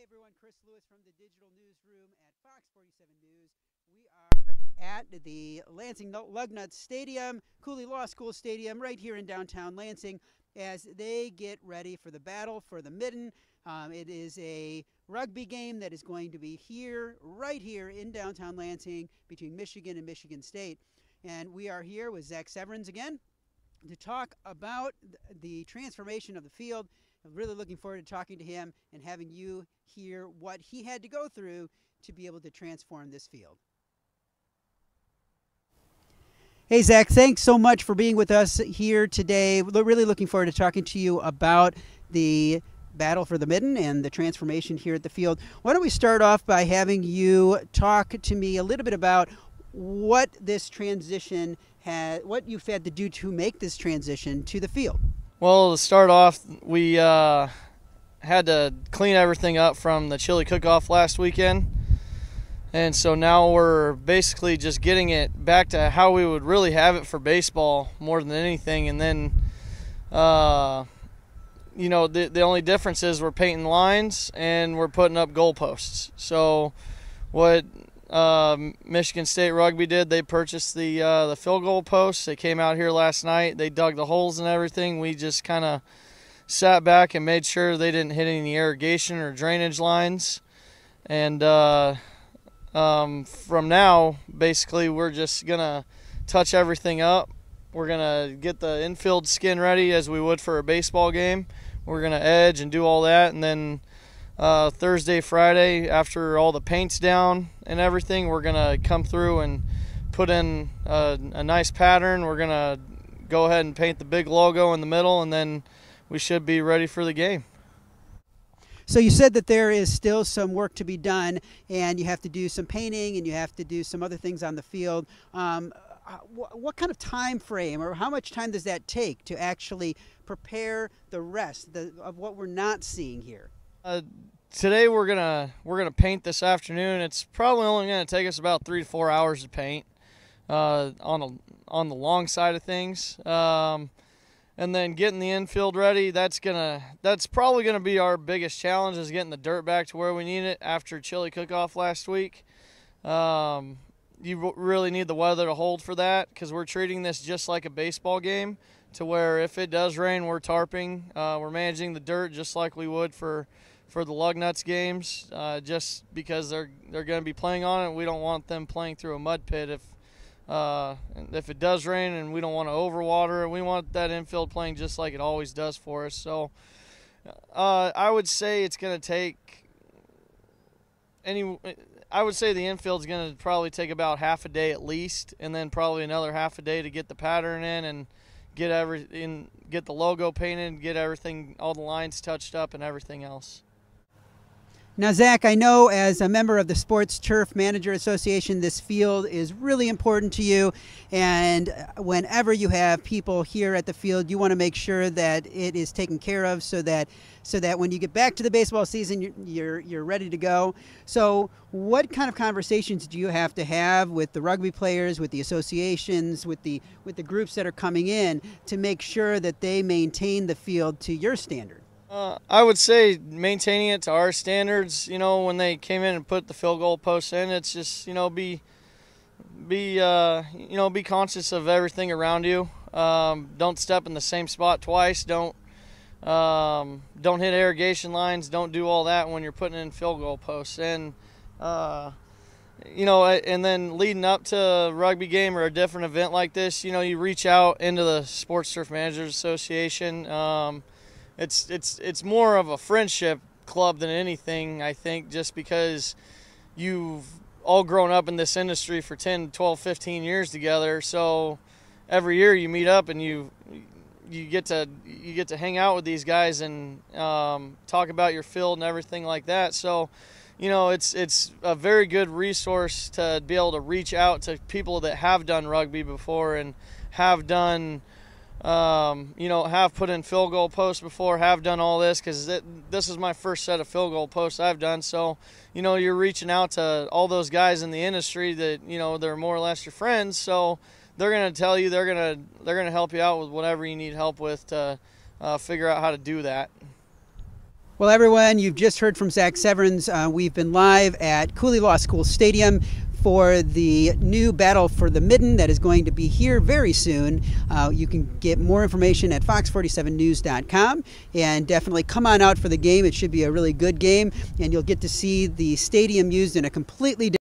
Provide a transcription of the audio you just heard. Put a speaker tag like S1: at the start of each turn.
S1: everyone, Chris Lewis from the Digital Newsroom at Fox 47 News. We are at the Lansing Lugnuts Stadium, Cooley Law School Stadium, right here in downtown Lansing, as they get ready for the battle for the Mitten. It is a rugby game that is going to be here, right here in downtown Lansing, between Michigan and Michigan State. And we are here with Zach Severns again to talk about the transformation of the field. I'm really looking forward to talking to him and having you hear what he had to go through to be able to transform this field. Hey, Zach, thanks so much for being with us here today. We're really looking forward to talking to you about the battle for the Mitten and the transformation here at the field. Why don't we start off by having you talk to me a little bit about what this transition what you've had to do to make this transition to the field.
S2: Well, to start off, we had to clean everything up from the chili cook-off last weekend. And so now we're basically just getting it back to how we would really have it for baseball more than anything. And then, you know, the only difference is we're painting lines and we're putting up goalposts. So what Michigan State Rugby did, they purchased the field goal posts. They came out here last night. They dug the holes and everything. We just kind of sat back and made sure they didn't hit any irrigation or drainage lines. And from now, basically, we're just going to touch everything up. We're going to get the infield skin ready as we would for a baseball game. We're going to edge and do all that. And then Thursday, Friday, after all the paint's down and everything, we're going to come through and put in a nice pattern. We're going to go ahead and paint the big logo in the middle, and then we should be ready for the game.
S1: So you said that there is still some work to be done, and you have to do some painting, and you have to do some other things on the field. What kind of time frame, or how much time does that take to actually prepare the rest of what we're not seeing here?
S2: Today we're gonna paint this afternoon. It's probably only gonna take us about 3 to 4 hours to paint on the long side of things. And then getting the infield ready, that's probably gonna be our biggest challenge, is getting the dirt back to where we need it after chili cook-off last week. You really need the weather to hold for that, because we're treating this just like a baseball game, to where if it does rain, we're tarping. We're managing the dirt just like we would for the Lugnuts games, just because they're going to be playing on it. We don't want them playing through a mud pit if it does rain, and we don't want to overwater it. We want that infield playing just like it always does for us. So I would say it's going to take I would say the infield's going to probably take about half a day at least, and then probably another half a day to get the pattern in and get the logo painted, get everything, all the lines touched up and everything else.
S1: Now, Zach, I know as a member of the Sports Turf Manager Association, this field is really important to you, and whenever you have people here at the field, you want to make sure that it is taken care of so that when you get back to the baseball season, you're ready to go. So what kind of conversations do you have to have with the rugby players, with the associations, with the groups that are coming in, to make sure that they maintain the field to your standard?
S2: I would say maintaining it to our standards. You know, when they came in and put the field goal posts in, it's just, you know, be conscious of everything around you. Don't step in the same spot twice. Don't hit irrigation lines. Don't do all that when you're putting in field goal posts. And you know, and then leading up to a rugby game or a different event like this, you know, you reach out into the Sports Turf Managers Association. It's more of a friendship club than anything, I think, just because you've all grown up in this industry for 10, 12, 15 years together. So every year you meet up and you get to hang out with these guys and talk about your field and everything like that. So, you know, it's a very good resource to be able to reach out to people that have done rugby before and have done you know, have put in field goal posts before, have done all this, because this is my first set of field goal posts I've done. So, you know, you're reaching out to all those guys in the industry that, you know, they're more or less your friends. So they're going to tell you, they're going to help you out with whatever you need help with to figure out how to do that.
S1: Well, everyone, you've just heard from Zach Severns. We've been live at Cooley Law School Stadium for the new battle for the Mitten that is going to be here very soon. You can get more information at fox47news.com, and definitely come on out for the game. It should be a really good game, and you'll get to see the stadium used in a completely different